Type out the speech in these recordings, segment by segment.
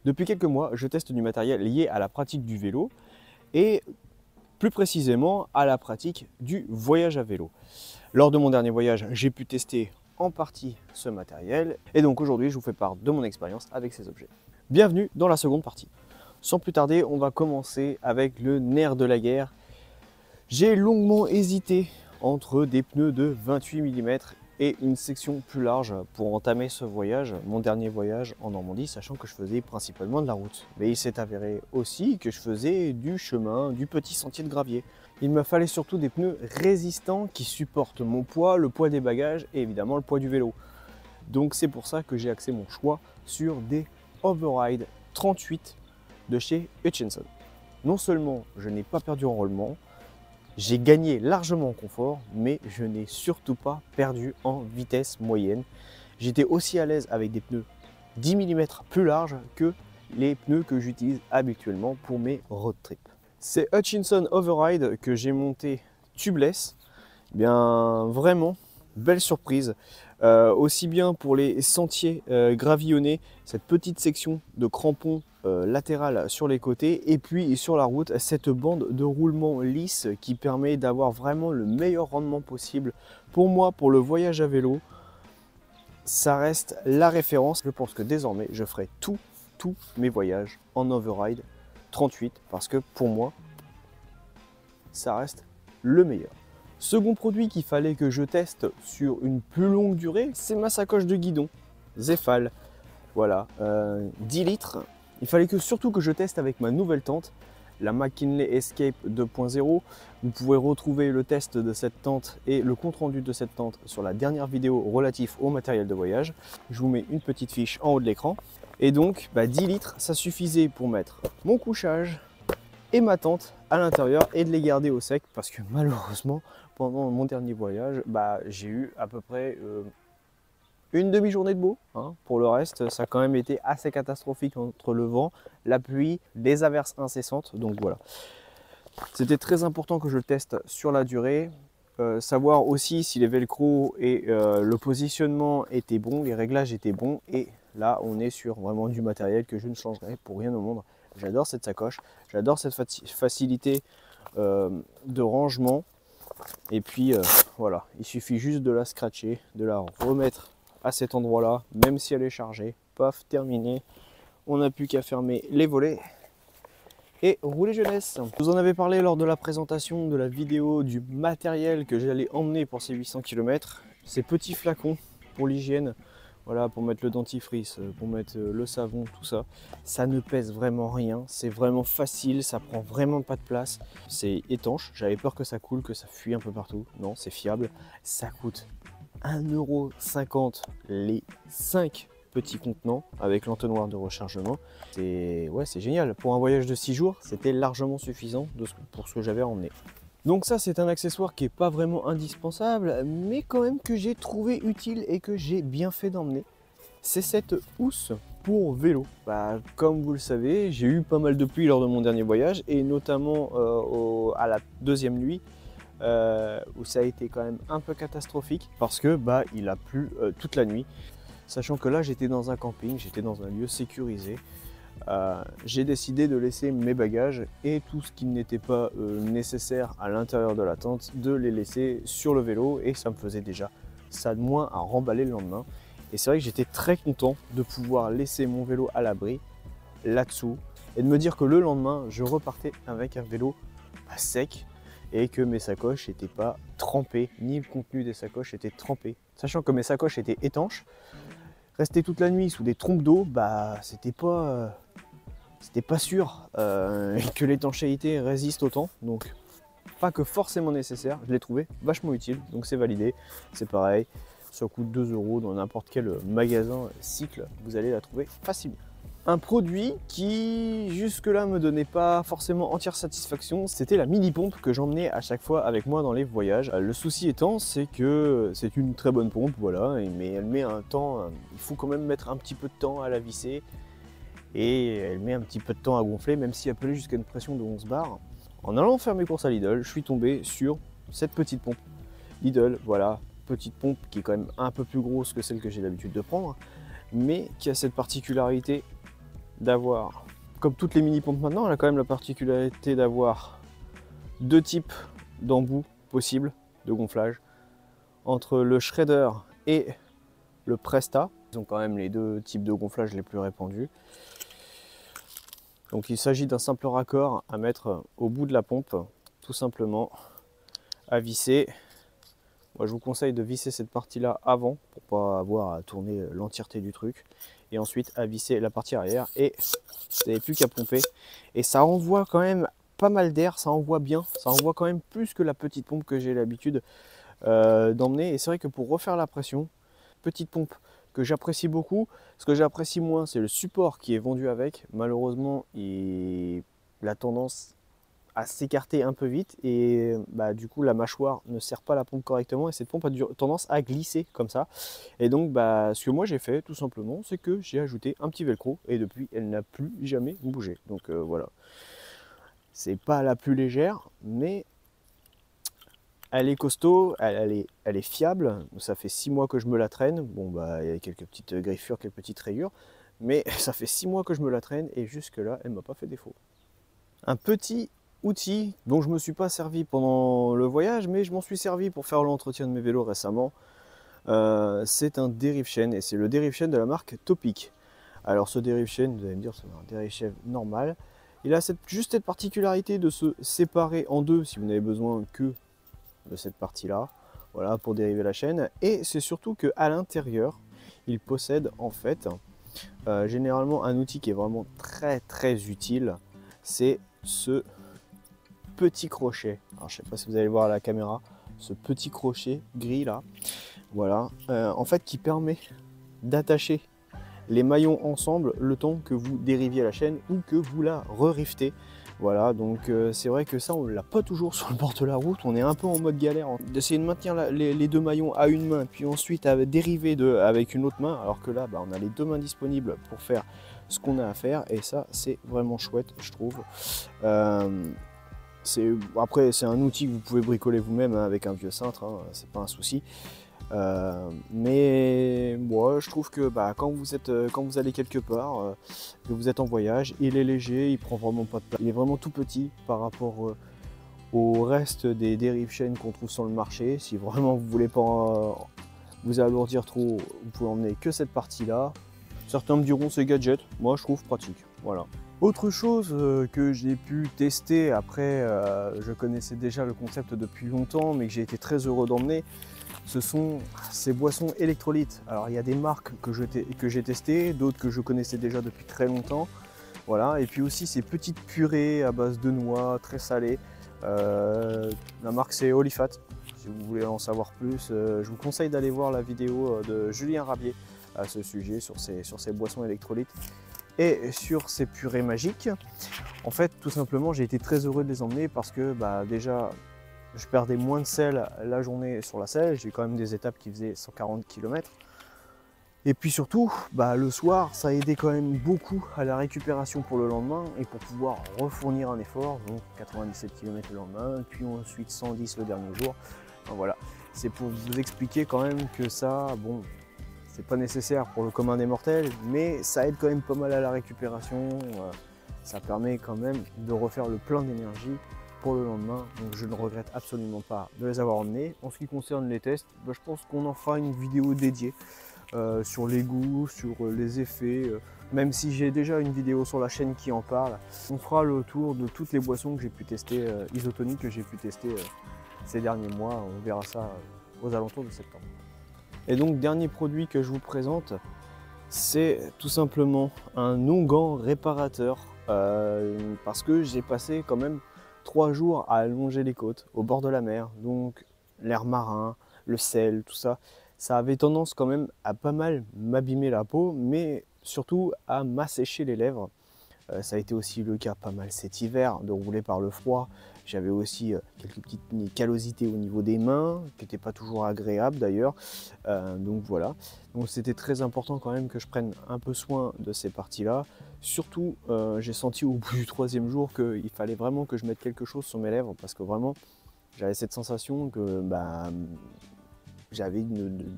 Depuis quelques mois, je teste du matériel lié à la pratique du vélo et plus précisément à la pratique du voyage à vélo. Lors de mon dernier voyage, j'ai pu tester en partie ce matériel et donc aujourd'hui, je vous fais part de mon expérience avec ces objets. Bienvenue dans la seconde partie. Sans plus tarder, on va commencer avec le nerf de la guerre. J'ai longuement hésité entre des pneus de 28 mm et une section plus large pour entamer ce voyage, mon dernier voyage en Normandie, sachant que je faisais principalement de la route. Mais il s'est avéré aussi que je faisais du chemin, du petit sentier de gravier. Il me fallait surtout des pneus résistants qui supportent mon poids, le poids des bagages et évidemment le poids du vélo. Donc c'est pour ça que j'ai axé mon choix sur des Override 38 de chez Hutchinson. Non seulement je n'ai pas perdu en roulement, j'ai gagné largement en confort, mais je n'ai surtout pas perdu en vitesse moyenne. J'étais aussi à l'aise avec des pneus 10 mm plus larges que les pneus que j'utilise habituellement pour mes road trips. C'est Hutchinson Override que j'ai monté tubeless. Bien vraiment, belle surprise. Aussi bien pour les sentiers gravillonnés, cette petite section de crampons latérale sur les côtés et puis sur la route cette bande de roulement lisse qui permet d'avoir vraiment le meilleur rendement possible. Pour moi, pour le voyage à vélo, ça reste la référence. Je pense que désormais je ferai tous mes voyages en Override 38 parce que pour moi ça reste le meilleur. Second produit qu'il fallait que je teste sur une plus longue durée, c'est ma sacoche de guidon Zefal. Voilà, 10 litres. Il fallait surtout que je teste avec ma nouvelle tente, la McKinley Escape 2.0. Vous pouvez retrouver le test de cette tente et le compte-rendu de cette tente sur la dernière vidéo relative au matériel de voyage. Je vous mets une petite fiche en haut de l'écran. Et donc, 10 litres, ça suffisait pour mettre mon couchage et ma tente à l'intérieur et de les garder au sec parce que malheureusement, pendant mon dernier voyage, j'ai eu à peu près une demi-journée de beau. Pour le reste, ça a quand même été assez catastrophique entre le vent, la pluie, les averses incessantes. Donc voilà. C'était très important que je le teste sur la durée. Savoir aussi si les velcro et le positionnement étaient bons, les réglages étaient bons. Et là, on est sur vraiment du matériel que je ne changerai pour rien au monde. J'adore cette sacoche, j'adore cette facilité de rangement. Et puis voilà, il suffit juste de la scratcher, de la remettre à cet endroit-là, même si elle est chargée. Paf, terminé. On n'a plus qu'à fermer les volets et rouler jeunesse. Je vous en avais parlé lors de la présentation de la vidéo du matériel que j'allais emmener pour ces 800 km. Ces petits flacons pour l'hygiène, voilà, pour mettre le dentifrice, pour mettre le savon, tout ça. Ça ne pèse vraiment rien, c'est vraiment facile, ça prend vraiment pas de place. C'est étanche, j'avais peur que ça coule, que ça fuit un peu partout. Non, c'est fiable. Ça coûte 1,50 € les 5 petits contenants avec l'entonnoir de rechargement. C'est génial. Pour un voyage de 6 jours, c'était largement suffisant pour ce que j'avais emmené. Donc ça, c'est un accessoire qui n'est pas vraiment indispensable, mais quand même que j'ai trouvé utile et que j'ai bien fait d'emmener. C'est cette housse pour vélo. Comme vous le savez, j'ai eu pas mal de pluie lors de mon dernier voyage et notamment à la deuxième nuit où ça a été quand même un peu catastrophique parce que il a plu toute la nuit. Sachant que là, j'étais dans un camping, j'étais dans un lieu sécurisé. J'ai décidé de laisser mes bagages et tout ce qui n'était pas nécessaire à l'intérieur de la tente, de les laisser sur le vélo et ça me faisait déjà ça de moins à remballer le lendemain. Et c'est vrai que j'étais très content de pouvoir laisser mon vélo à l'abri là-dessous et de me dire que le lendemain, je repartais avec un vélo sec et que mes sacoches n'étaient pas trempées, ni le contenu des sacoches était trempé. Sachant que mes sacoches étaient étanches, rester toute la nuit sous des trompes d'eau, c'était pas sûr que l'étanchéité résiste autant. Donc pas que forcément nécessaire, je l'ai trouvé vachement utile, donc c'est validé. C'est pareil, ça coûte 2 € dans n'importe quel magasin cycle, vous allez la trouver facilement. Un produit qui jusque-là me donnait pas forcément entière satisfaction, c'était la mini pompe que j'emmenais à chaque fois avec moi dans les voyages. Le souci étant, c'est que c'est une très bonne pompe, voilà, mais elle met un temps, il faut quand même mettre un petit peu de temps à la visser et elle met un petit peu de temps à gonfler, même si elle peut aller jusqu'à une pression de 11 bars. En allant faire mes courses à Lidl, je suis tombé sur cette petite pompe. Lidl, voilà, petite pompe qui est quand même un peu plus grosse que celle que j'ai l'habitude de prendre, mais qui a cette particularité d'avoir, comme toutes les mini pompes maintenant, elle a quand même la particularité d'avoir deux types d'embouts possibles de gonflage. Entre le shredder et le Presta, ils ont quand même les deux types de gonflage les plus répandus. Donc il s'agit d'un simple raccord à mettre au bout de la pompe, tout simplement à visser. Moi je vous conseille de visser cette partie là avant pour pas avoir à tourner l'entièreté du truc, et ensuite à visser la partie arrière et vous n'avez plus qu'à pomper, et ça envoie quand même pas mal d'air, ça envoie bien, ça envoie quand même plus que la petite pompe que j'ai l'habitude d'emmener. Et c'est vrai que pour refaire la pression, petite pompe que j'apprécie beaucoup. Ce que j'apprécie moins, c'est le support qui est vendu avec. Malheureusement, il a tendance à s'écarter un peu vite, et du coup la mâchoire ne serre pas la pompe correctement, et cette pompe a tendance à glisser comme ça. Et donc ce que moi j'ai fait tout simplement, c'est que j'ai ajouté un petit velcro, et depuis elle n'a plus jamais bougé. Donc voilà, c'est pas la plus légère, mais elle est costaud, elle est fiable. Ça fait 6 mois que je me la traîne. Bon, il y a quelques petites griffures, quelques petites rayures, mais ça fait 6 mois que je me la traîne, et jusque-là, elle ne m'a pas fait défaut. Un petit outil dont je ne me suis pas servi pendant le voyage, mais je m'en suis servi pour faire l'entretien de mes vélos récemment. C'est un dérive chaîne, et c'est le dérive chaîne de la marque Topic. Alors ce dérive chaîne, vous allez me dire, c'est un dérive chaîne normal. Il a juste cette particularité de se séparer en deux si vous n'avez besoin que de cette partie là, voilà, pour dériver la chaîne. Et c'est surtout que à l'intérieur il possède en fait généralement un outil qui est vraiment très utile, c'est ce petit crochet. Alors je sais pas si vous allez voir à la caméra, ce petit crochet gris là, voilà, en fait qui permet d'attacher les maillons ensemble le temps que vous dériviez la chaîne ou que vous la re-riftez. Voilà, donc c'est vrai que ça on l'a pas toujours sur le bord de la route, on est un peu en mode galère d'essayer de maintenir les deux maillons à une main, puis ensuite à dériver avec une autre main, alors que là on a les deux mains disponibles pour faire ce qu'on a à faire, et ça c'est vraiment chouette je trouve. Après c'est un outil que vous pouvez bricoler vous-même avec un vieux cintre, hein, c'est pas un souci. Mais moi je trouve que quand vous allez quelque part, que vous êtes en voyage, il est léger, il prend vraiment pas de place, il est vraiment tout petit par rapport au reste des dérive chaînes qu'on trouve sur le marché. Si vraiment vous voulez pas vous alourdir trop, vous pouvez emmener que cette partie là. Certains me diront c'est gadget, moi je trouve pratique, voilà. Autre chose que j'ai pu tester, après je connaissais déjà le concept depuis longtemps, mais que j'ai été très heureux d'emmener, ce sont ces boissons électrolytes. Alors il y a des marques que j'ai testées, d'autres que je connaissais déjà depuis très longtemps. Voilà, et puis aussi ces petites purées à base de noix, très salées. La marque c'est Olifat. Si vous voulez en savoir plus, je vous conseille d'aller voir la vidéo de Julien Rabier à ce sujet, sur ces boissons électrolytes et sur ces purées magiques. En fait, tout simplement, j'ai été très heureux de les emmener parce que déjà, je perdais moins de sel la journée sur la selle. J'ai quand même des étapes qui faisaient 140 km. Et puis surtout, le soir, ça aidait quand même beaucoup à la récupération pour le lendemain et pour pouvoir refournir un effort. Donc 97 km le lendemain, puis ensuite 110 le dernier jour. Enfin, voilà, c'est pour vous expliquer quand même que ça, bon, c'est pas nécessaire pour le commun des mortels, mais ça aide quand même pas mal à la récupération. Ça permet quand même de refaire le plein d'énergie pour le lendemain, donc je ne regrette absolument pas de les avoir emmenés. En ce qui concerne les tests, je pense qu'on en fera une vidéo dédiée sur les goûts, sur les effets, même si j'ai déjà une vidéo sur la chaîne qui en parle. On fera le tour de toutes les boissons que j'ai pu tester, isotoniques que j'ai pu tester ces derniers mois. On verra ça aux alentours de septembre. Et donc dernier produit que je vous présente, c'est tout simplement un onguent réparateur, parce que j'ai passé quand même 3 jours à allonger les côtes au bord de la mer, donc l'air marin, le sel, tout ça, ça avait tendance quand même à pas mal m'abîmer la peau, mais surtout à m'assécher les lèvres. Ça a été aussi le cas pas mal cet hiver, de rouler par le froid. J'avais aussi quelques petites callosités au niveau des mains, qui n'étaient pas toujours agréables d'ailleurs. Donc voilà, donc c'était très important quand même que je prenne un peu soin de ces parties-là. Surtout, j'ai senti au bout du 3e jour qu'il fallait vraiment que je mette quelque chose sur mes lèvres, parce que vraiment, j'avais cette sensation que j'avais une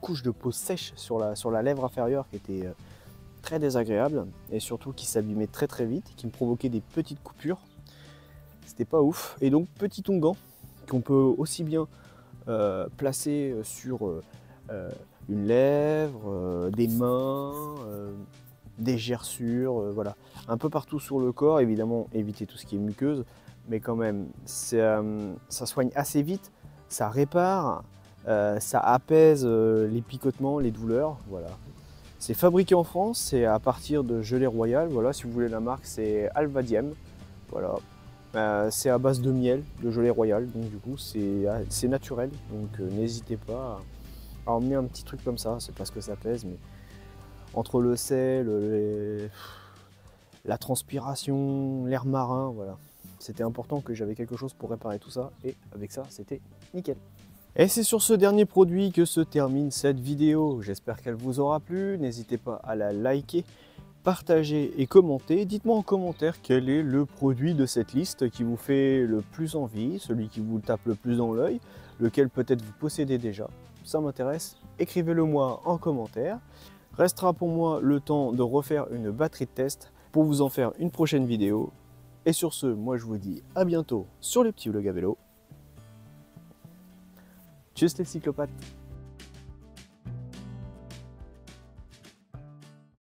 couche de peau sèche sur la lèvre inférieure qui était très désagréable et surtout qui s'abîmait très très vite, qui me provoquait des petites coupures. C'était pas ouf. Et donc petit onguent qu'on peut aussi bien placer sur une lèvre, des mains, des gerçures, voilà, un peu partout sur le corps. Évidemment, éviter tout ce qui est muqueuse, mais quand même, ça soigne assez vite, ça répare, ça apaise les picotements, les douleurs, voilà. C'est fabriqué en France, c'est à partir de gelée royale, voilà, si vous voulez la marque, c'est Alvadiem, voilà. C'est à base de miel, de gelée royale, donc du coup c'est naturel, donc n'hésitez pas à emmener un petit truc comme ça, c'est pas ce que ça pèse, mais entre le sel, la transpiration, l'air marin, voilà. C'était important que j'avais quelque chose pour réparer tout ça, et avec ça c'était nickel. Et c'est sur ce dernier produit que se termine cette vidéo, j'espère qu'elle vous aura plu, n'hésitez pas à la liker, partagez et commentez. Dites-moi en commentaire quel est le produit de cette liste qui vous fait le plus envie, celui qui vous tape le plus dans l'œil, lequel peut-être vous possédez déjà. Ça m'intéresse, écrivez-le moi en commentaire. Restera pour moi le temps de refaire une batterie de test pour vous en faire une prochaine vidéo. Et sur ce, moi je vous dis à bientôt sur les petits vlogs à vélo. Tchuss les cyclopathes!